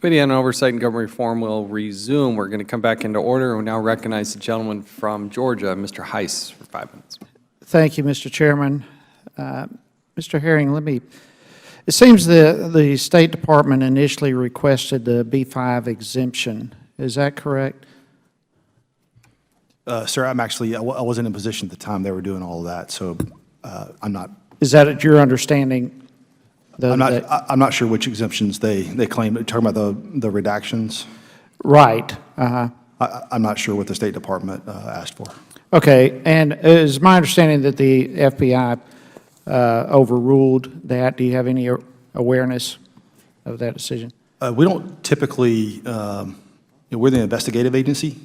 Committee on Oversight and Government Reform will resume. We're going to come back into order. We now recognize the gentleman from Georgia, Mr. Heiss, for 5 minutes. Thank you, Mr. Chairman. Mr. Herring, it seems the State Department initially requested the B-5 exemption. Is that correct? Sir, I wasn't in position at the time they were doing all of that, so I'm not. Is that your understanding? I'm not sure which exemptions they claim. Talking about the redactions. Right. I'm not sure what the State Department asked for. Okay, and it is my understanding that the FBI overruled that. Do you have any awareness of that decision? We don't typically. We're the investigative agency,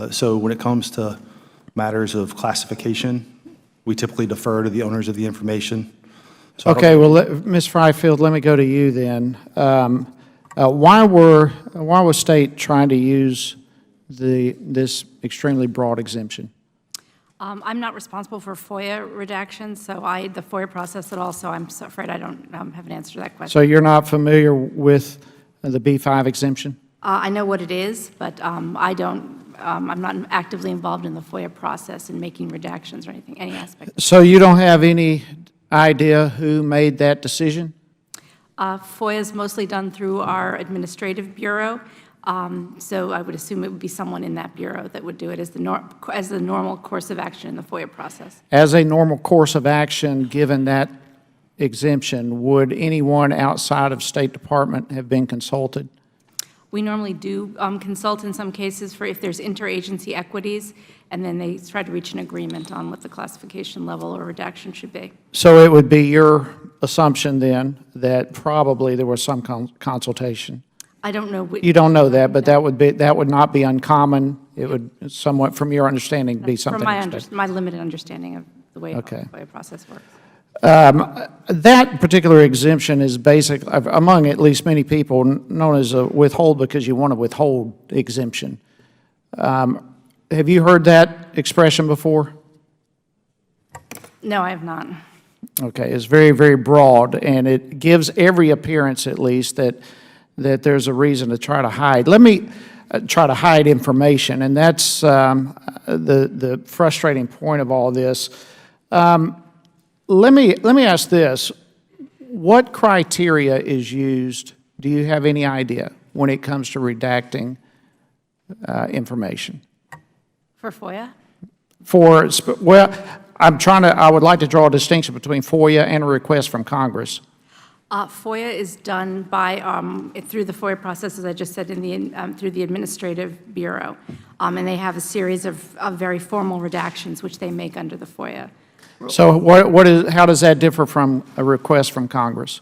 so when it comes to matters of classification, we typically defer to the owners of the information. So okay, well, Ms. Freifeld, let me go to you then. Why was State trying to use this extremely broad exemption? I'm not responsible for FOIA redactions, so the FOIA process at all, so I'm so afraid I don't have an answer to that question. So you're not familiar with the B-5 exemption? I know what it is, but I'm not actively involved in the FOIA process in making redactions or any aspect. So you don't have any idea who made that decision? FOIA is mostly done through our administrative bureau, so I would assume it would be someone in that bureau that would do it as the normal course of action in the FOIA process. As a normal course of action, given that exemption, would anyone outside of State Department have been consulted? We normally do consult in some cases for if there's interagency equities, and then they try to reach an agreement on what the classification level or redaction should be. So it would be your assumption then that probably there was some consultation? I don't know. You don't know that, but that would not be uncommon. It would somewhat, from your understanding, be something. From my limited understanding of the way the FOIA process works. That particular exemption is basic, among at least many people, known as a withhold because you want to withhold exemption. Have you heard that expression before? No, I have not. Okay, it's very, very broad, and it gives every appearance, at least, that there's a reason to try to hide. Let me try to hide information, and that's the frustrating point of all this. Let me ask this. What criteria is used, do you have any idea, when it comes to redacting information? For FOIA? Well, I would like to draw a distinction between FOIA and a request from Congress. FOIA is done by, through the FOIA process, as I just said, through the Administrative Bureau. And they have a series of very formal redactions which they make under the FOIA. So how does that differ from a request from Congress?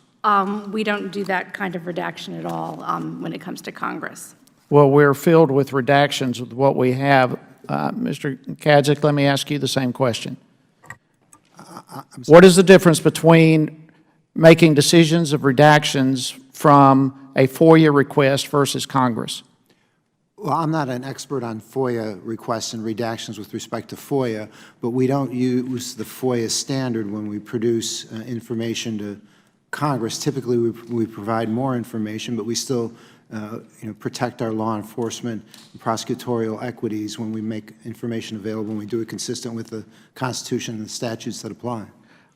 We don't do that kind of redaction at all when it comes to Congress. Well, we're filled with redactions with what we have. Mr. Kadzik, let me ask you the same question. What is the difference between making decisions of redactions from a FOIA request versus Congress? Well, I'm not an expert on FOIA requests and redactions with respect to FOIA, but we don't use the FOIA standard when we produce information to Congress. Typically, we provide more information, but we still protect our law enforcement and prosecutorial equities when we make information available, and we do it consistent with the Constitution and the statutes that apply.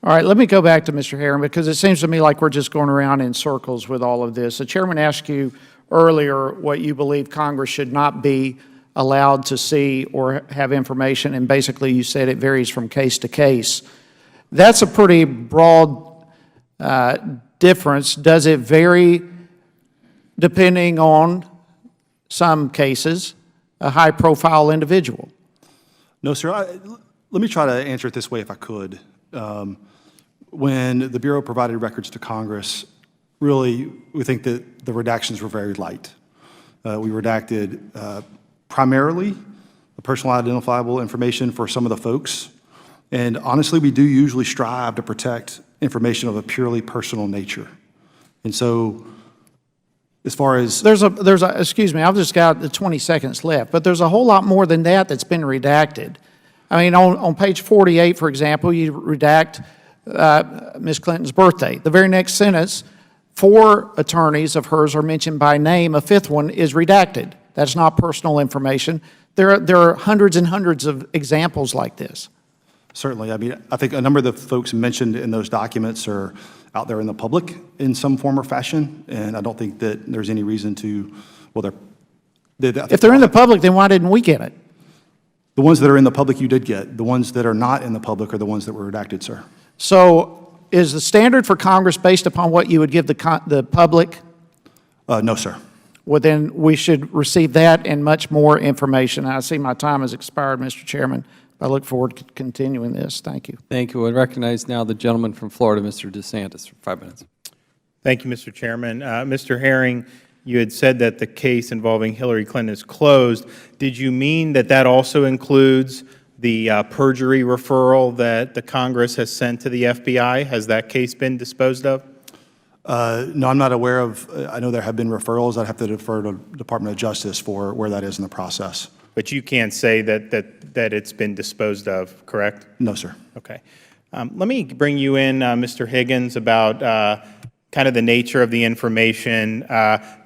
All right, let me go back to Mr. Herring, because it seems to me like we're just going around in circles with all of this. The Chairman asked you earlier what you believe Congress should not be allowed to see or have information, and basically you said it varies from case to case. That's a pretty broad difference. Does it vary depending on some cases, a high-profile individual? No, sir. Let me try to answer it this way if I could. When the Bureau provided records to Congress, really, we think that the redactions were very light. We redacted primarily the personal identifiable information for some of the folks. And honestly, we do usually strive to protect information of a purely personal nature. And so, as far as excuse me, I've just got the 20 seconds left, but there's a whole lot more than that that's been redacted. I mean, on page 48, for example, you redact Ms. Clinton's birthday. The very next sentence, 4 attorneys of hers are mentioned by name. A 5th one is redacted. That's not personal information. There are hundreds and hundreds of examples like this. Certainly. I mean, I think a number of the folks mentioned in those documents are out there in the public in some form or fashion, and I don't think that there's any reason to, well, If they're in the public, then why didn't we get it? the ones that are in the public you did get. The ones that are not in the public are the ones that were redacted, sir. So is the standard for Congress based upon what you would give the public? No, sir. Well, then we should receive that and much more information. I see my time has expired, Mr. Chairman. I look forward to continuing this. Thank you. Thank you. I recognize now the gentleman from Florida, Mr. DeSantis, for 5 minutes. Thank you, Mr. Chairman. Mr. Herring, you had said that the case involving Hillary Clinton is closed. Did you mean that that also includes the perjury referral that the Congress has sent to the FBI? Has that case been disposed of? No, I'm not aware of, I know there have been referrals. I'd have to defer to the Department of Justice for where that is in the process. But you can't say that it's been disposed of, correct? No, sir. Okay. Let me bring you in, Mr. Higgins, about kind of the nature of the information.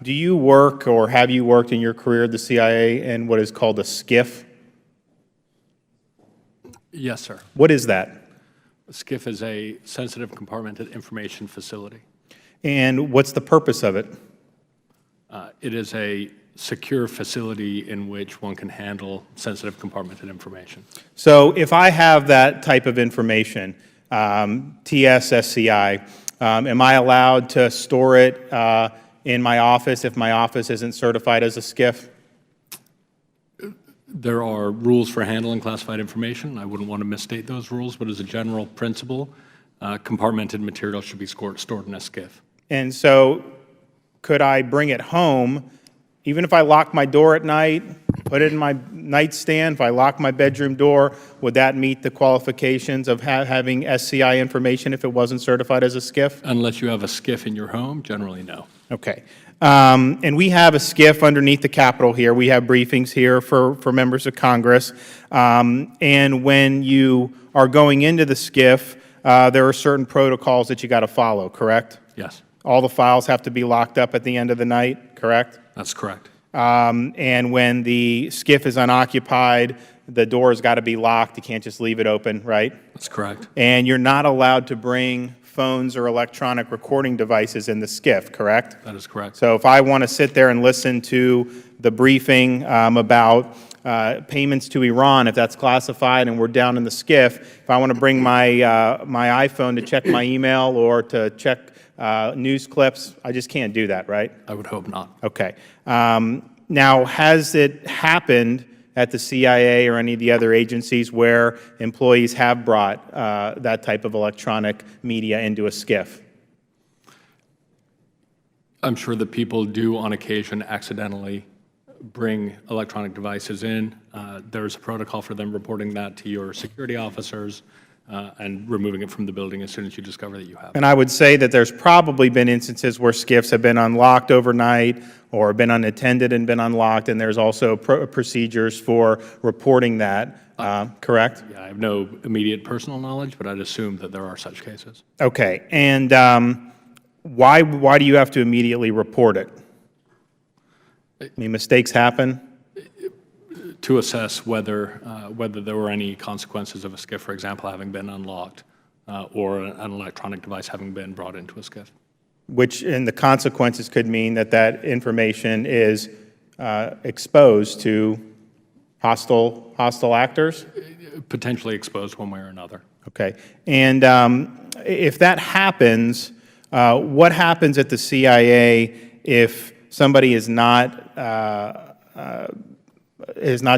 Do you work or have you worked in your career at the CIA in what is called a SCIF? Yes, sir. What is that? A SCIF is a sensitive compartmented information facility. And what's the purpose of it? It is a secure facility in which one can handle sensitive compartmented information. So if I have that type of information, TSSCI, am I allowed to store it in my office if my office isn't certified as a SCIF? There are rules for handling classified information. I wouldn't want to misstate those rules, but as a general principle, compartmented material should be stored in a SCIF. And so could I bring it home, even if I lock my door at night, put it in my nightstand, if I lock my bedroom door, would that meet the qualifications of having SCI information if it wasn't certified as a SCIF? Unless you have a SCIF in your home, generally no. Okay. And we have a SCIF underneath the Capitol here. We have briefings here for members of Congress. And when you are going into the SCIF, there are certain protocols that you got to follow, correct? Yes, All the files have to be locked up at the end of the night, correct? that's correct. And when the SCIF is unoccupied, the door's got to be locked. You can't just leave it open, right? That's correct. And you're not allowed to bring phones or electronic recording devices in the SCIF, correct? That is correct. So if I want to sit there and listen to the briefing about payments to Iran, if that's classified and we're down in the SCIF, if I want to bring my my iPhone to check my email or to check news clips, I just can't do that, right? I would hope not. Okay. Now, has it happened at the CIA or any of the other agencies where employees have brought that type of electronic media into a SCIF? I'm sure that people do on occasion accidentally bring electronic devices in. There's a protocol for them reporting that to your security officers and removing it from the building as soon as you discover that you have it. And I would say that there's probably been instances where SCIFs have been unlocked overnight or been unattended and been unlocked, and there's also procedures for reporting that, correct? Yeah, I have no immediate personal knowledge, but I'd assume that there are such cases. Okay. And why do you have to immediately report it? I mean, mistakes happen. To assess whether there were any consequences of a SCIF, for example, having been unlocked or an electronic device having been brought into a SCIF. Which, in the consequences, could mean that that information is exposed to hostile actors? Potentially exposed one way or another. Okay. And if that happens, what happens at the CIA if somebody has not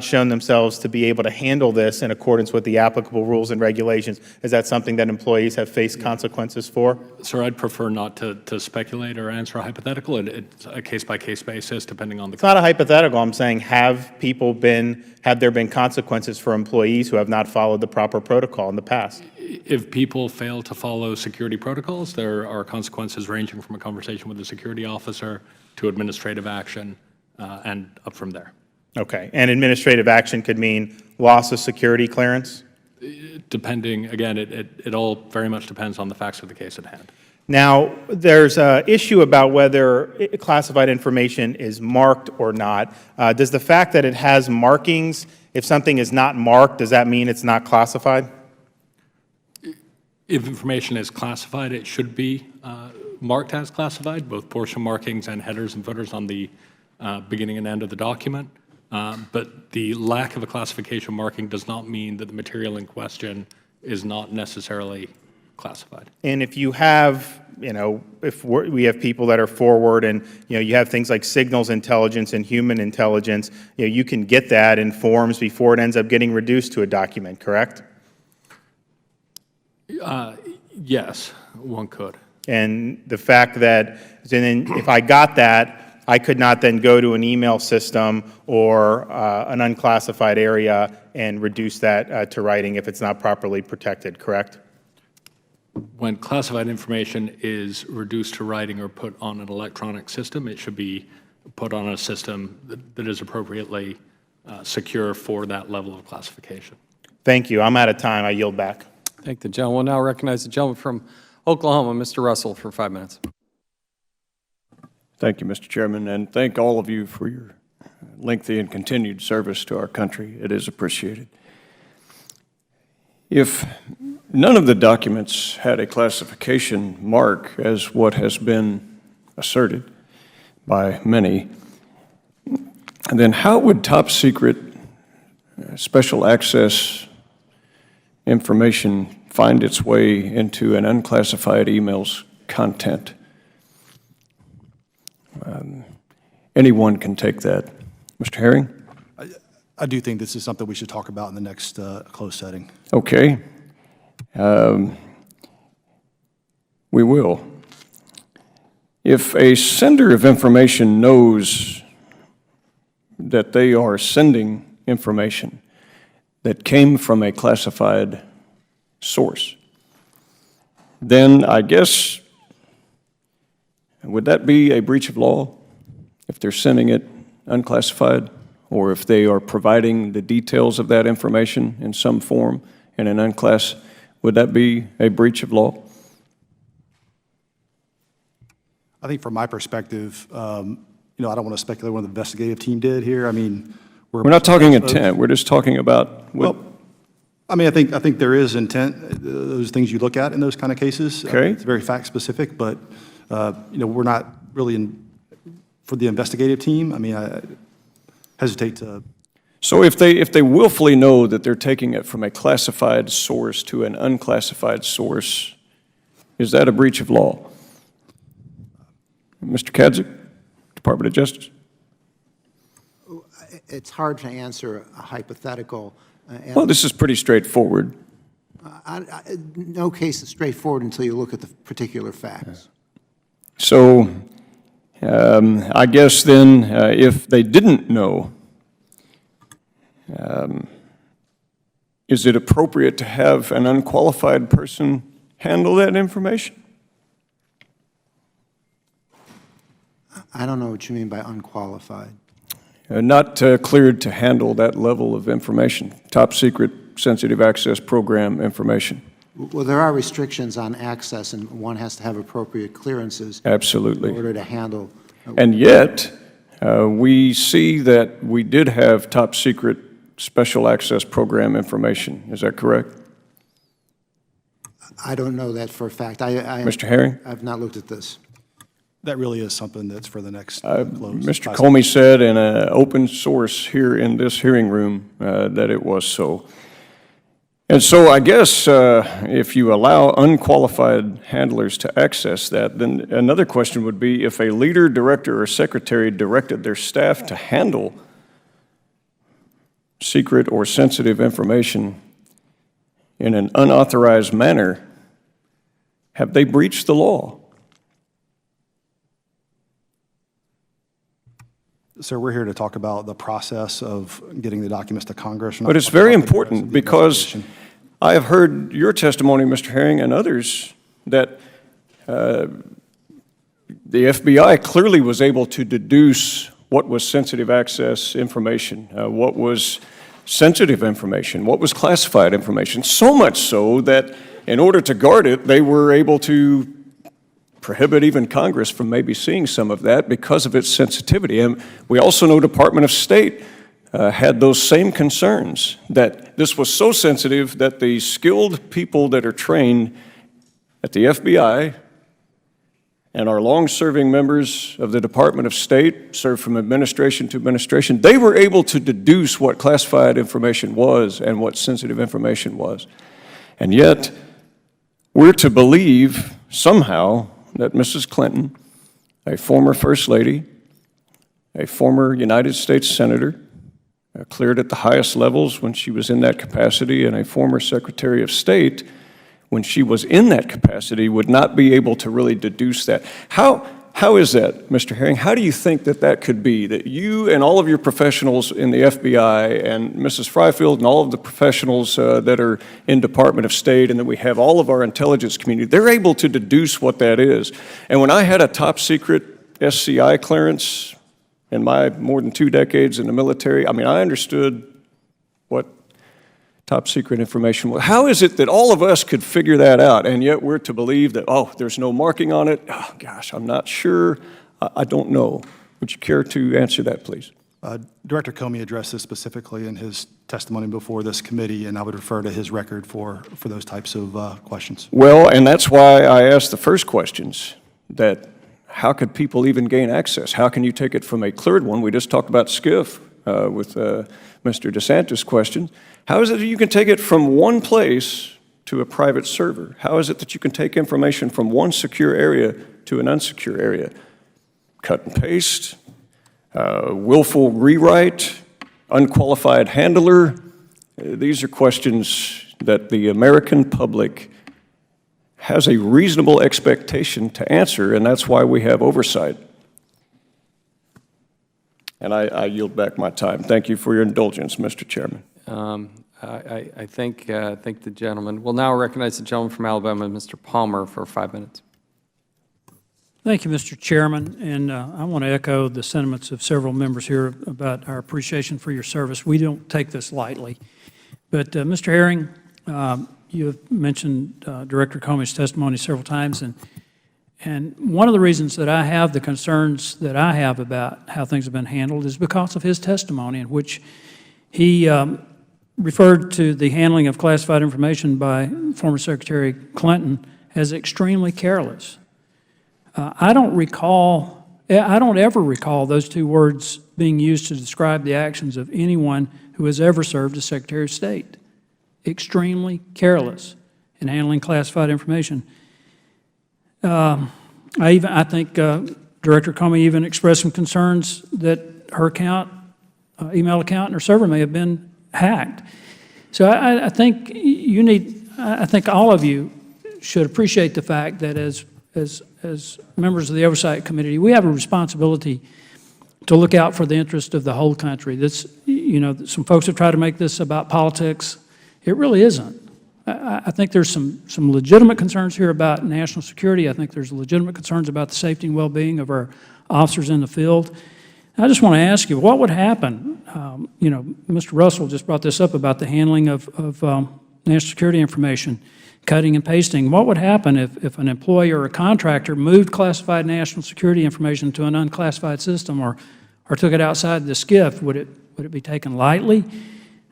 shown themselves to be able to handle this in accordance with the applicable rules and regulations? Is that something that employees have faced consequences for? Sir, I'd prefer not to speculate or answer a hypothetical. It's a case-by-case basis, depending on the... It's not a hypothetical. I'm saying, have there been consequences for employees who have not followed the proper protocol in the past? If people fail to follow security protocols, there are consequences ranging from a conversation with a security officer to administrative action and up from there. Okay. And administrative action could mean loss of security clearance? Depending, again, it all very much depends on the facts of the case at hand. Now, there's an issue about whether classified information is marked or not. Does the fact that it has markings, if something is not marked, does that mean it's not classified? If information is classified, it should be marked as classified, both portion markings and headers and footers on the beginning and end of the document. But the lack of a classification marking does not mean that the material in question is not necessarily classified. And if you have, if we have people that are forward and, you have things like signals intelligence and human intelligence, you can get that in forms before it ends up getting reduced to a document, correct? Yes, one could. And the fact that, then if I got that, I could not then go to an email system or an unclassified area and reduce that to writing if it's not properly protected, correct? When classified information is reduced to writing or put on an electronic system, it should be put on a system that is appropriately secure for that level of classification. Thank you. I'm out of time. I yield back. Thank the gentleman. We'll now recognize the gentleman from Oklahoma, Mr. Russell, for 5 minutes. Thank you, Mr. Chairman, and thank all of you for your lengthy and continued service to our country. It is appreciated. If none of the documents had a classification mark, as what has been asserted by many, then how would top secret special access information find its way into an unclassified email's content? Anyone can take that. Mr. Herring? I do think this is something we should talk about in the next closed setting. Okay. We will. If a sender of information knows that they are sending information that came from a classified source, then I guess, would that be a breach of law if they're sending it unclassified, or if they are providing the details of that information in some form in an unclass? Would that be a breach of law? I think from my perspective, I don't want to speculate what the investigative team did here. I mean, We're not talking intent. We're just talking about what. Well, I mean, I think there is intent, those things you look at in those kind of cases. Okay. It's very fact-specific, but, we're not really for the investigative team. I mean, I hesitate to. So if they willfully know that they're taking it from a classified source to an unclassified source, is that a breach of law? Mr. Kadzik, Department of Justice. It's hard to answer a hypothetical. Well, this is pretty straightforward. No case is straightforward until you look at the particular facts. So I guess then if they didn't know, is it appropriate to have an unqualified person handle that information? I don't know what you mean by unqualified. Not cleared to handle that level of information, top secret sensitive access program information. Well, there are restrictions on access, and one has to have appropriate clearances Absolutely. in order to handle. And yet, we see that we did have top secret special access program information. Is that correct? I don't know that for a fact. Mr. Herring? I've not looked at this. That really is something that's for the next closed. Mr. Comey said in an open source here in this hearing room that it was so. And so I guess if you allow unqualified handlers to access that, then another question would be if a leader, director, or secretary directed their staff to handle secret or sensitive information in an unauthorized manner, have they breached the law? Sir, we're here to talk about the process of getting the documents to Congress. But it's very important because I have heard your testimony, Mr. Herring, and others that the FBI clearly was able to deduce what was sensitive access information, what was sensitive information, what was classified information, so much so that in order to guard it, they were able to prohibit even Congress from maybe seeing some of that because of its sensitivity. And we also know Department of State had those same concerns, that this was so sensitive that the skilled people that are trained at the FBI and our long-serving members of the Department of State, served from administration to administration, they were able to deduce what classified information was and what sensitive information was. And yet, we're to believe somehow that Mrs. Clinton, a former First Lady, a former United States Senator, cleared at the highest levels when she was in that capacity, and a former Secretary of State, when she was in that capacity, would not be able to really deduce that. How is that, Mr. Herring? How do you think that that could be, that you and all of your professionals in the FBI and Mrs. Fryfield and all of the professionals that are in Department of State, and then we have all of our intelligence community, they're able to deduce what that is? And when I had a top secret SCI clearance in my more than 2 decades in the military, I mean, I understood what top secret information was. How is it that all of us could figure that out, and yet we're to believe that, oh, there's no marking on it? Oh, gosh, I'm not sure. I don't know. Would you care to answer that, please? Director Comey addressed this specifically in his testimony before this committee, and I would refer to his record for those types of questions. Well, and that's why I asked the first questions, that how could people even gain access? How can you take it from a cleared one? We just talked about SCIF with Mr. DeSantis' question. How is it that you can take it from one place to a private server? How is it that you can take information from one secure area to an unsecure area? Cut and paste, willful rewrite, unqualified handler. These are questions that the American public has a reasonable expectation to answer, and that's why we have oversight. And I yield back my time. Thank you for your indulgence, Mr. Chairman. I thank the gentleman. We'll now recognize the gentleman from Alabama, Mr. Palmer, for 5 minutes. Thank you, Mr. Chairman, and I want to echo the sentiments of several members here about our appreciation for your service. We don't take this lightly. But, Mr. Herring, you have mentioned Director Comey's testimony several times, and one of the reasons that I have the concerns that I have about how things have been handled is because of his testimony, in which he referred to the handling of classified information by former Secretary Clinton as extremely careless. I don't ever recall those two words being used to describe the actions of anyone who has ever served as Secretary of State. Extremely careless in handling classified information. I think Director Comey even expressed some concerns that her email account and her server may have been hacked. So I think I think all of you should appreciate the fact that as members of the Oversight Committee, we have a responsibility to look out for the interest of the whole country. Some folks have tried to make this about politics. It really isn't. I think there's some legitimate concerns here about national security. I think there's legitimate concerns about the safety and well-being of our officers in the field. I just want to ask you, what would happen? Mr. Russell just brought this up about the handling of national security information, cutting and pasting. What would happen if an employee or a contractor moved classified national security information to an unclassified system or took it outside the SCIF? Would it be taken lightly?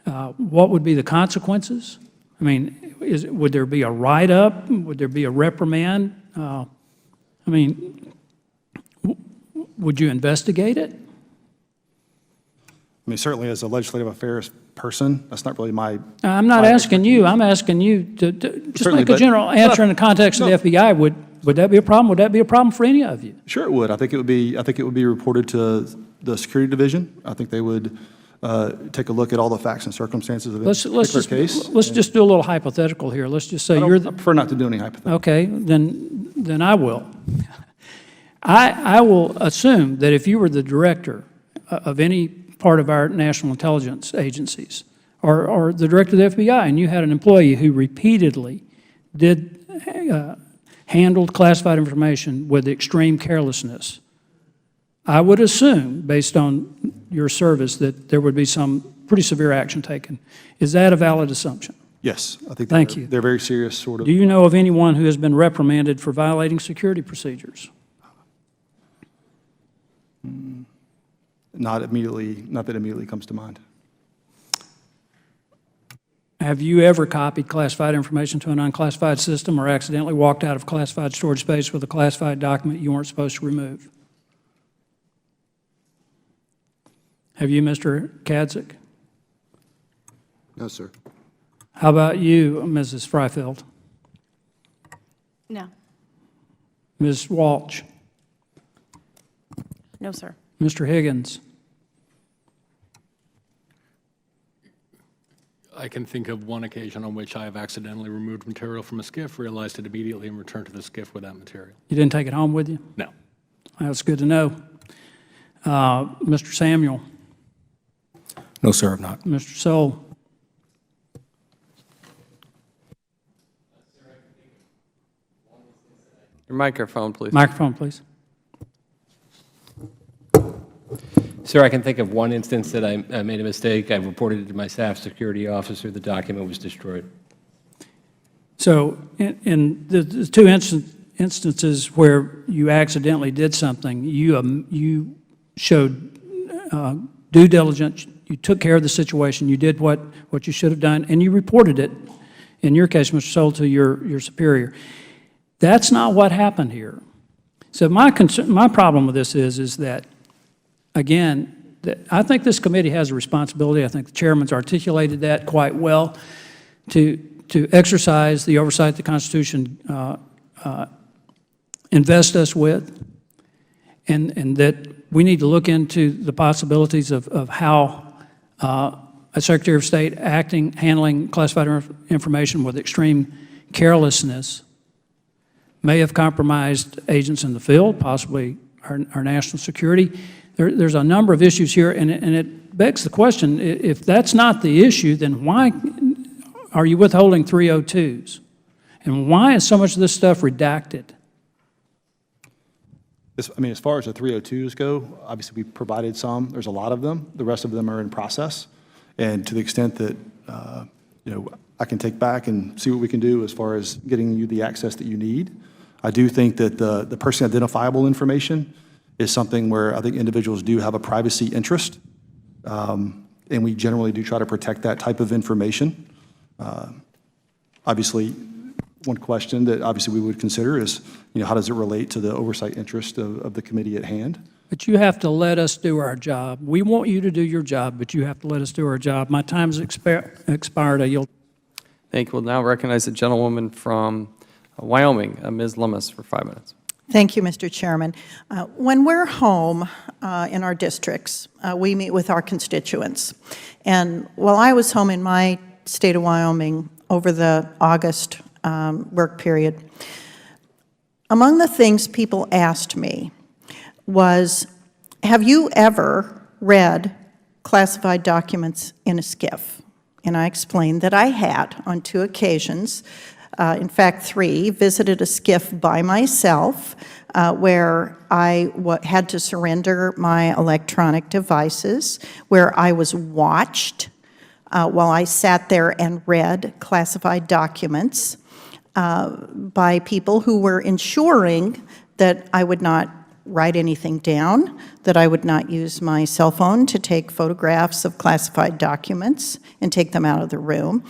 What would be the consequences? I mean, would there be a write-up? Would there be a reprimand? Would you investigate it? I mean, certainly as a legislative affairs person, that's not really my... I'm not asking you. I'm asking you to just Certainly, make a general answer in the context of the FBI. Would that be a problem? Would that be a problem for any of you? Sure it would. I think it would be reported to the Security Division. I think they would take a look at all the facts and circumstances of a particular case. Let's just do a little hypothetical here. Let's just say you're I prefer not to do any hypothetical. Okay, then I will. I will assume that if you were the director of any part of our national intelligence agencies, or the director of the FBI, and you had an employee who repeatedly handled classified information with extreme carelessness, I would assume, based on your service, that there would be some pretty severe action taken. Is that a valid assumption? Yes, I think Thank you. they're very serious, sort of. Do you know of anyone who has been reprimanded for violating security procedures? Not immediately, not that immediately comes to mind. Have you ever copied classified information to an unclassified system or accidentally walked out of classified storage space with a classified document you weren't supposed to remove? Have you, Mr. Kadzik? No, sir. How about you, Mrs. Freifeld? No. Ms. Walsh? No, sir. Mr. Higgins? I can think of one occasion on which I have accidentally removed material from a SCIF, realized it immediately, and returned to the SCIF with that material. You didn't take it home with you? No. That's good to know. Mr. Samuel? No, sir, I've not. Mr. Soul? Your microphone, please. Microphone, please. Sir, I can think of one instance that I made a mistake. I reported it to my staff security officer. The document was destroyed. So in the two instances where you accidentally did something, you showed due diligence, you took care of the situation, you did what you should have done, and you reported it, in your case, Mr. Soul, to your superior. That's not what happened here. So my problem with this is that, again, I think this committee has a responsibility. I think the chairman's articulated that quite well to exercise the oversight the Constitution invests us with, and that we need to look into the possibilities of how a Secretary of State handling classified information with extreme carelessness may have compromised agents in the field, possibly our national security. There's a number of issues here, and it begs the question, if that's not the issue, then why are you withholding 302s? And why is so much of this stuff redacted? I mean, as far as the 302s go, obviously we provided some. There's a lot of them. The rest of them are in process. And to the extent that, I can take back and see what we can do as far as getting you the access that you need. I do think that the person identifiable information is something where I think individuals do have a privacy interest. And we generally do try to protect that type of information. Obviously, one question that obviously we would consider is, how does it relate to the oversight interest of the committee at hand? But you have to let us do our job. We want you to do your job, but you have to let us do our job. My time has expired. I yield. Thank you. We'll now recognize the gentlewoman from Wyoming, Ms. Lummis, for 5 minutes. Thank you, Mr. Chairman. When we're home in our districts, we meet with our constituents. And while I was home in my state of Wyoming over the August work period, among the things people asked me was, have you ever read classified documents in a SCIF? And I explained that I had on 2 occasions. In fact, 3, visited a SCIF by myself where I had to surrender my electronic devices, where I was watched while I sat there and read classified documents by people who were ensuring that I would not write anything down, that I would not use my cell phone to take photographs of classified documents and take them out of the room.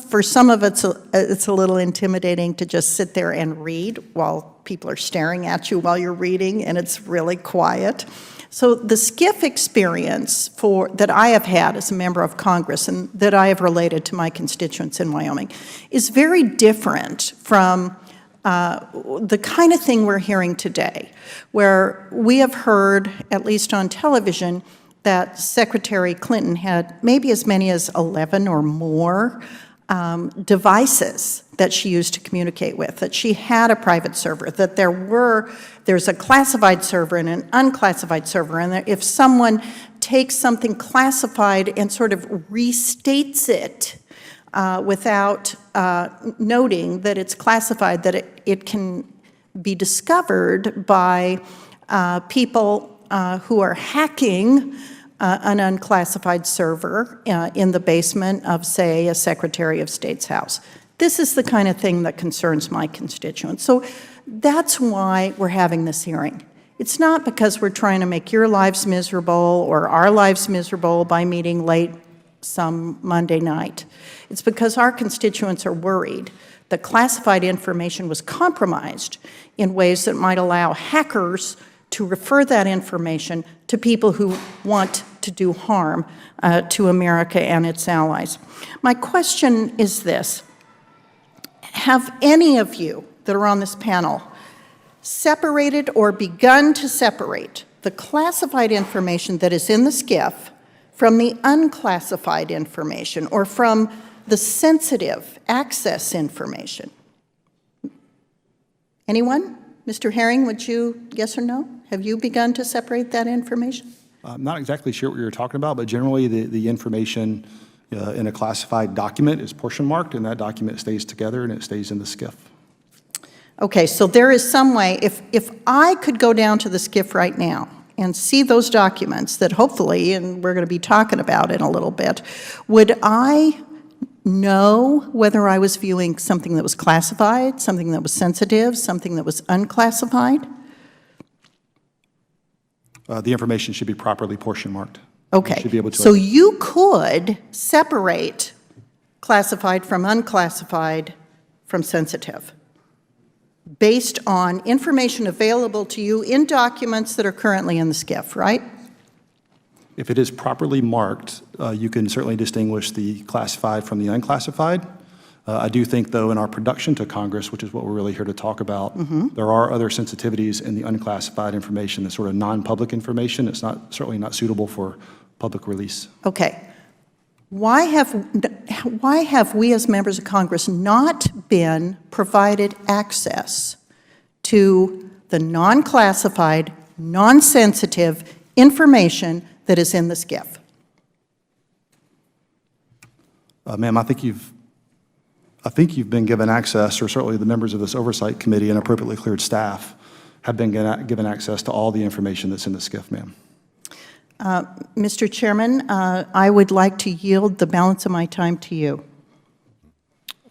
For some of it's a little intimidating to just sit there and read while people are staring at you while you're reading, and it's really quiet. So the SCIF experience that I have had as a member of Congress and that I have related to my constituents in Wyoming is very different from the kind of thing we're hearing today, where we have heard, at least on television, that Secretary Clinton had maybe as many as 11 or more devices that she used to communicate with, that she had a private server, that there's a classified server and an unclassified server, and that if someone takes something classified and sort of restates it without noting that it's classified, that it can be discovered by people who are hacking an unclassified server in the basement of, say, a Secretary of State's house. This is the kind of thing that concerns my constituents. So that's why we're having this hearing. It's not because we're trying to make your lives miserable or our lives miserable by meeting late some Monday night. It's because our constituents are worried that classified information was compromised in ways that might allow hackers to refer that information to people who want to do harm to America and its allies. My question is this: have any of you that are on this panel separated or begun to separate the classified information that is in the SCIF from the unclassified information or from the sensitive access information? Anyone? Mr. Herring, would you, yes or no? Have you begun to separate that information? I'm not exactly sure what you're talking about, but generally the information in a classified document is portion marked, and that document stays together and it stays in the SCIF. Okay, so there is some way, if I could go down to the SCIF right now and see those documents that hopefully, and we're going to be talking about in a little bit, would I know whether I was viewing something that was classified, something that was sensitive, something that was unclassified? The information should be properly portion marked. Okay, You should be able to so you could separate classified from unclassified from sensitive based on information available to you in documents that are currently in the SCIF, right? If it is properly marked, you can certainly distinguish the classified from the unclassified. I do think, though, in our production to Congress, which is what we're really here to talk about, there are other sensitivities in the unclassified information, the sort of non-public information. It's certainly not suitable for public release. Okay. Why have we as members of Congress not been provided access to the non-classified, non-sensitive information that is in the SCIF? Ma'am, I think you've been given access, or certainly the members of this Oversight Committee and appropriately cleared staff have been given access to all the information that's in the SCIF, ma'am. Mr. Chairman, I would like to yield the balance of my time to you.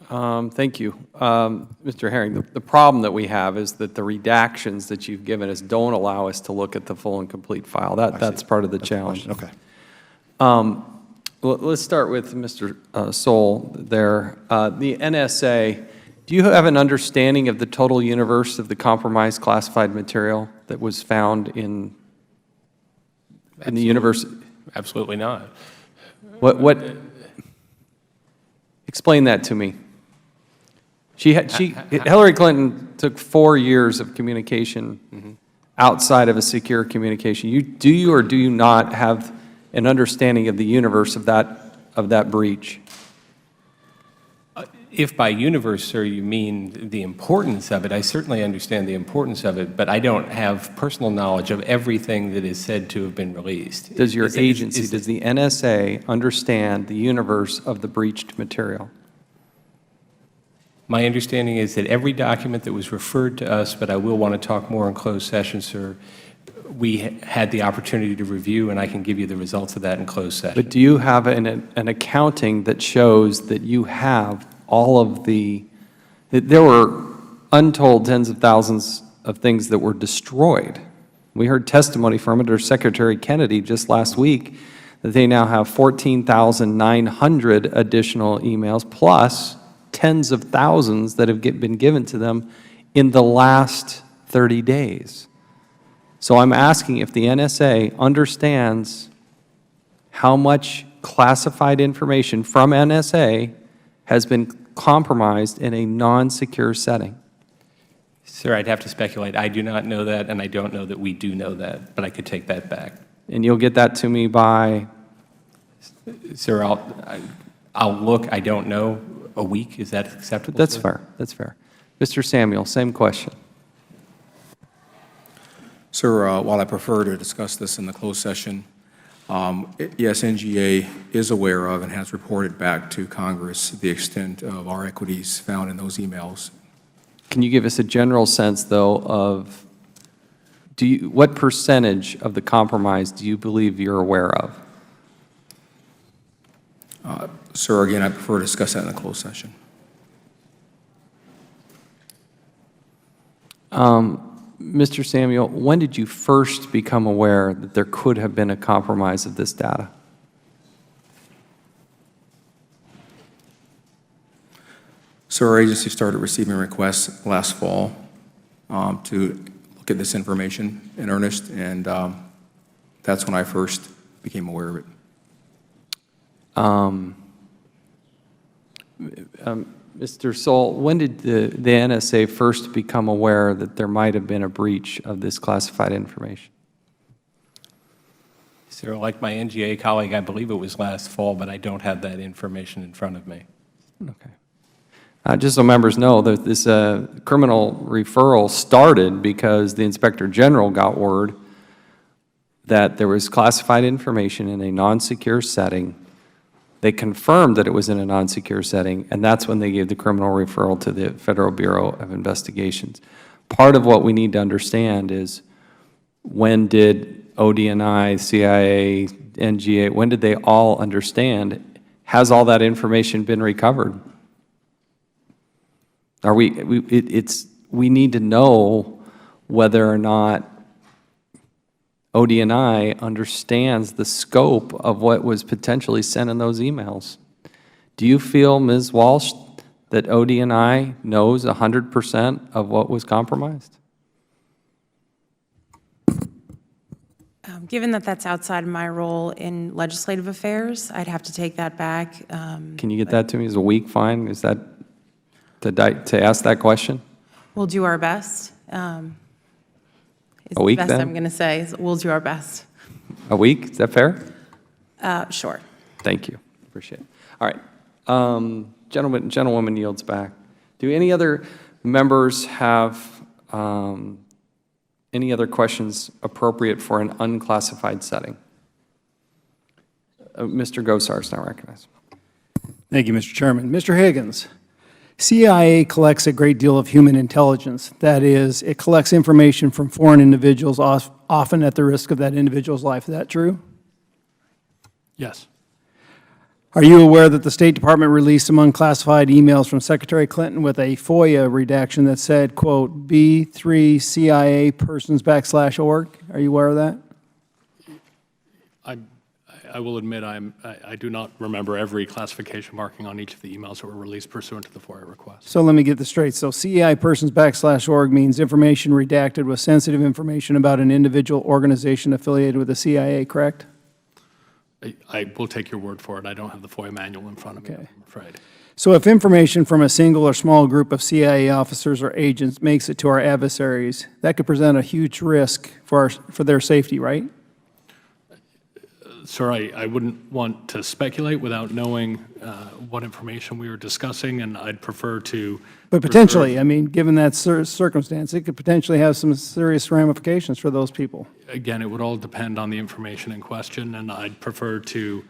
Thank you. Mr. Herring, the problem that we have is that the redactions that you've given us don't allow us to look at the full and complete file. That's part of the challenge. Okay. Let's start with Mr. Soul there. The NSA, do you have an understanding of the total universe of the compromised classified material that was found in the universe? Absolutely not. What? Explain that to me. Hillary Clinton took 4 years of communication outside of a secure communication. Do you or do you not have an understanding of the universe of that breach? If by universe, sir, you mean the importance of it, I certainly understand the importance of it, but I don't have personal knowledge of everything that is said to have been released. Does your agency, does the NSA understand the universe of the breached material? My understanding is that every document that was referred to us, but I will want to talk more in closed session, sir, we had the opportunity to review, and I can give you the results of that in closed session. But do you have an accounting that shows that you have all of there were untold tens of thousands of things that were destroyed? We heard testimony from Under Secretary Kennedy just last week that they now have 14,900 additional emails, plus tens of thousands that have been given to them in the last 30 days. So I'm asking if the NSA understands how much classified information from NSA has been compromised in a non-secure setting. Sir, I'd have to speculate. I do not know that, and I don't know that we do know that, but I could take that back. And you'll get that to me by? Sir, I'll look. I don't know. A week, is that acceptable? That's sir? fair. That's fair. Mr. Samuel, same question. Sir, while I prefer to discuss this in the closed session, yes, NGA is aware of and has reported back to Congress the extent of our equities found in those emails. Can you give us a general sense, though, of what percentage of the compromise do you believe you're aware of? Sir, again, I prefer to discuss that in a closed session. Mr. Samuel, when did you first become aware that there could have been a compromise of this data? So our agency started receiving requests last fall to look at this information in earnest, and that's when I first became aware of it. Mr. Soll, when did the NSA first become aware that there might have been a breach of this classified information? Sir, like my NGA colleague, I believe it was last fall, but I don't have that information in front of me. Okay. Just so members know, that this criminal referral started because the Inspector General got word that there was classified information in a non-secure setting. They confirmed that it was in a non-secure setting, and that's when they gave the criminal referral to the Federal Bureau of Investigations. Part of what we need to understand is, when did ODNI, CIA, NGA, when did they all understand? Has all that information been recovered? We need to know whether or not ODNI understands the scope of what was potentially sent in those emails. Do you feel, Ms. Walsh, that ODNI knows 100% of what was compromised? Given that that's outside of my role in legislative affairs, I'd have to take that back. Can you get that to me? Is a week fine? Is that to ask that question? We'll do our best. A week, the best then? I'm going to say is we'll do our best. A week? Is that fair? Sure. Thank you. Appreciate it. All right. Gentlewoman yields back. Do any other members have any other questions appropriate for an unclassified setting? Mr. Gosar is now recognized. Thank you, Mr. Chairman. Mr. Higgins, CIA collects a great deal of human intelligence. That is, it collects information from foreign individuals, often at the risk of that individual's life. Is that true? Yes. Are you aware that the State Department released some unclassified emails from Secretary Clinton with a FOIA redaction that said, quote, B3 CIA persons /org? Are you aware of that? I will admit I do not remember every classification marking on each of the emails that were released pursuant to the FOIA request. So let me get this straight. So CI persons /org means information redacted with sensitive information about an individual organization affiliated with the CIA, correct? I will take your word for it. I don't have the FOIA manual in front of me, Okay. I'm afraid. So if information from a single or small group of CIA officers or agents makes it to our adversaries, that could present a huge risk for their safety, right? Sir, I wouldn't want to speculate without knowing what information we were discussing, and I'd prefer to... But potentially, I mean, given that circumstance, it could potentially have some serious ramifications for those people. Again, it would all depend on the information in question, and I'd prefer to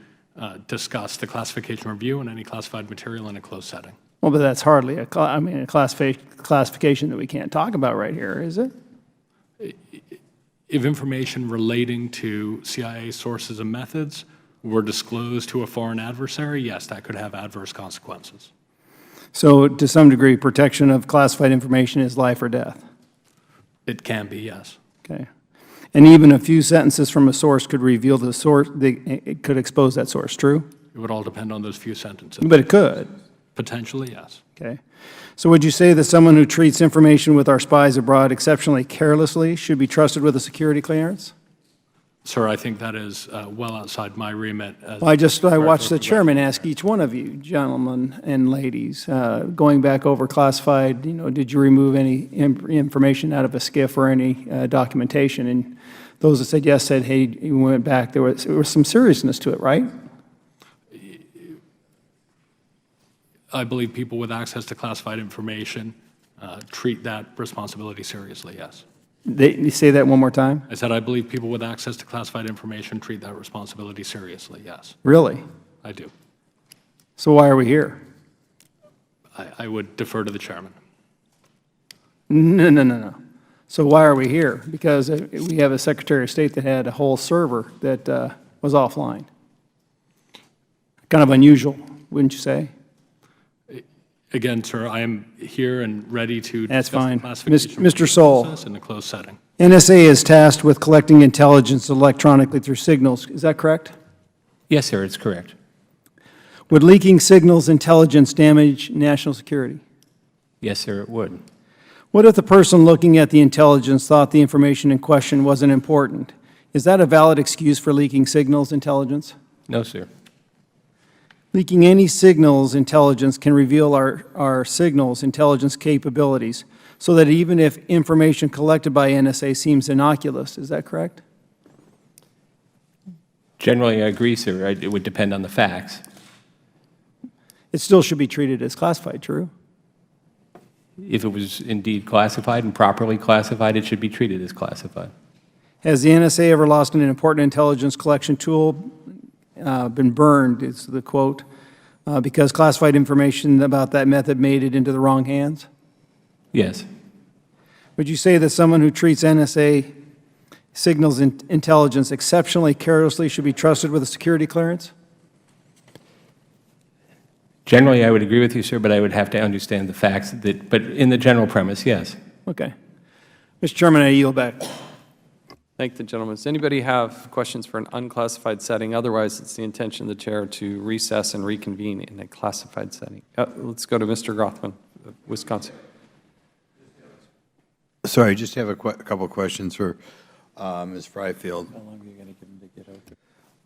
discuss the classification review and any classified material in a closed setting. Well, but that's hardly a classification that we can't talk about right here, is it? If information relating to CIA sources and methods were disclosed to a foreign adversary, yes, that could have adverse consequences. So to some degree, protection of classified information is life or death? It can be, yes. Okay. And even a few sentences from a source could reveal the source, it could expose that source, true? It would all depend on those few sentences. But it could? Potentially, yes. Okay. So would you say that someone who treats information with our spies abroad exceptionally carelessly should be trusted with a security clearance? Sir, I think that is well outside my remit. Well, I watched the chairman ask each one of you, gentlemen and ladies, going back over classified, did you remove any information out of a SCIF or any documentation? And those that said yes said, hey, we went back. There was some seriousness to it, right? I believe people with access to classified information treat that responsibility seriously, yes. You say that one more time? I said I believe people with access to classified information treat that responsibility seriously, yes. Really? I do. So why are we here? I would defer to the chairman. No. So why are we here? Because we have a Secretary of State that had a whole server that was offline. Kind of unusual, wouldn't you say? Again, sir, I am here and ready to That's discuss fine. the classification Mr. Soul. process in a closed setting. NSA is tasked with collecting intelligence electronically through signals. Is that correct? Yes, sir, it's correct. Would leaking signals intelligence damage national security? Yes, sir, it would. What if the person looking at the intelligence thought the information in question wasn't important? Is that a valid excuse for leaking signals intelligence? No, sir. Leaking any signals intelligence can reveal our signals intelligence capabilities, so that even if information collected by NSA seems innocuous, is that correct? Generally, I agree, sir. It would depend on the facts. It still should be treated as classified, true? If it was indeed classified and properly classified, it should be treated as classified. Has the NSA ever lost an important intelligence collection tool, been burned, is the quote, because classified information about that method made it into the wrong hands? Yes. Would you say that someone who treats NSA signals intelligence exceptionally carelessly should be trusted with a security clearance? Generally, I would agree with you, sir, but I would have to understand the facts. But in the general premise, yes. Okay. Mr. Chairman, I yield back. Thank the gentleman. Does anybody have questions for an unclassified setting? Otherwise, it's the intention of the chair to recess and reconvene in a classified setting. Let's go to Mr. Grothman, Wisconsin. Sorry, just have a couple of questions for Ms. Fryfield. How long are you going to give them to get out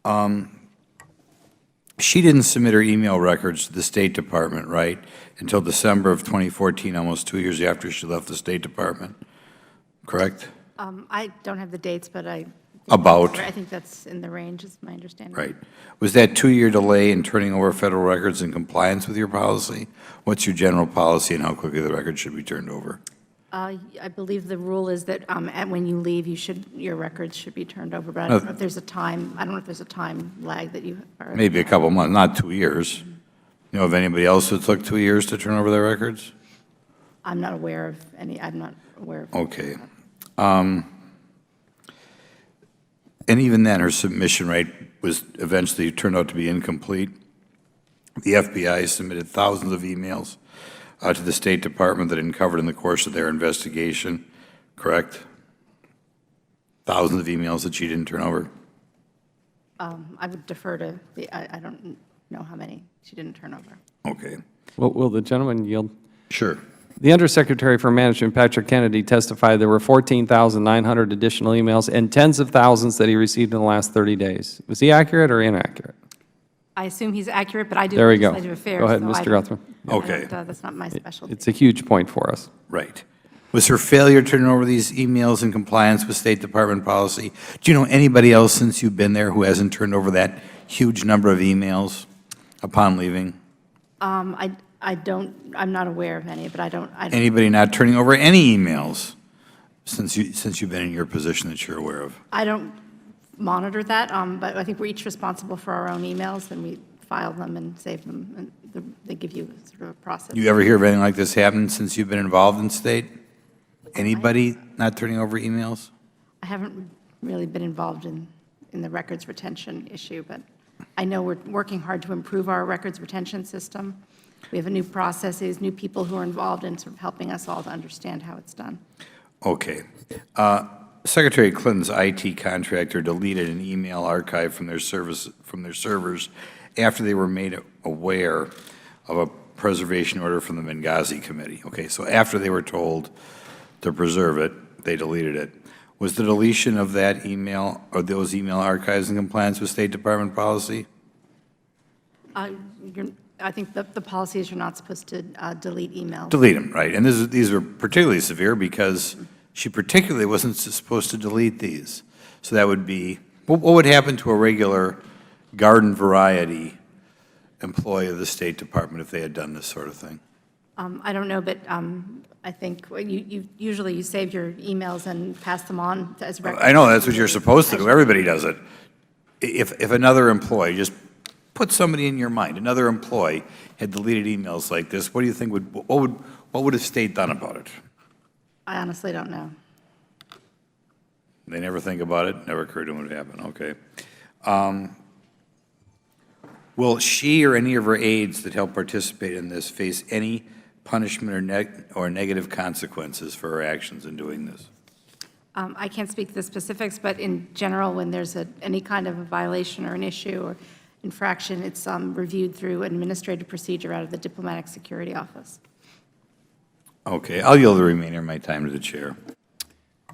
there? She didn't submit her email records to the State Department, right, until December of 2014, almost 2 years after she left the State Department, correct? I don't have the dates, but I think that's in the range, is my understanding. Right. Was that 2-year delay in turning over federal records in compliance with your policy? What's your general policy and how quickly the records should be turned over? I believe the rule is that when you leave, your records should be turned over, but I don't know if there's a time, lag that you are. Maybe a couple months, not 2 years. You know of anybody else who took 2 years to turn over their records? I'm not aware of any, I'm not aware of. Okay. And even then, her submission rate was eventually turned out to be incomplete. The FBI submitted thousands of emails to the State Department that uncovered in the course of their investigation, correct? Thousands of emails that she didn't turn over? I would defer to I don't know how many she didn't turn over. Okay. Well, will the gentleman yield? Sure. The Undersecretary for Management, Patrick Kennedy, testified there were 14,900 additional emails and tens of thousands that he received in the last 30 days. Was he accurate or inaccurate? I assume he's accurate, but I do There we go. legislative affairs. Go ahead, so Mr. I don't- Rothman. Okay. That's not my specialty. It's a huge point for us. Right. Was her failure to turn over these emails in compliance with State Department policy? Do you know anybody else since you've been there who hasn't turned over that huge number of emails upon leaving? I'm not aware of any, but I don't. Anybody not turning over any emails since you've been in your position that you're aware of? I don't monitor that, but I think we're each responsible for our own emails, and we file them and save them, and they give you sort of a process. You ever hear of anything like this happen since you've been involved in state? Anybody not turning over emails? I haven't really been involved in the records retention issue, but I know we're working hard to improve our records retention system. We have new processes, new people who are involved in sort of helping us all to understand how it's done. Okay. Secretary Clinton's IT contractor deleted an email archive from their servers after they were made aware of a preservation order from the Benghazi Committee. Okay, so after they were told to preserve it, they deleted it. Was the deletion of that email or those email archives in compliance with State Department policy? I think the policy is you're not supposed to delete emails. Delete them, right. And these are particularly severe because she particularly wasn't supposed to delete these. So that would be, what would happen to a regular garden variety employee of the State Department if they had done this sort of thing? I don't know, but I think usually you save your emails and pass them on as records. I know, that's what you're supposed to do. Everybody does it. If another employee, just put somebody in your mind, another employee had deleted emails like this, what do you think what would the state done about it? I honestly don't know. They never think about it, never occurred to them what happened, okay. Will she or any of her aides that help participate in this face any punishment or negative consequences for her actions in doing this? I can't speak to the specifics, but in general, when there's any kind of a violation or an issue or infraction, it's reviewed through administrative procedure out of the Diplomatic Security Office. Okay, I'll yield the remainder of my time to the chair.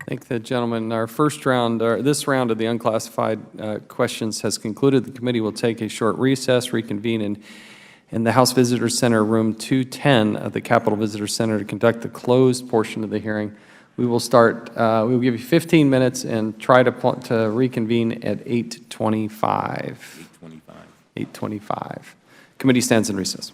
Thank the gentleman. Our first round, this round of the unclassified questions has concluded. The committee will take a short recess, reconvene in the House Visitor Center, room 210 of the Capitol Visitor Center to conduct the closed portion of the hearing. We will start, we will give you 15 minutes and try to reconvene at 8:25. 8:25. Committee stands in recess.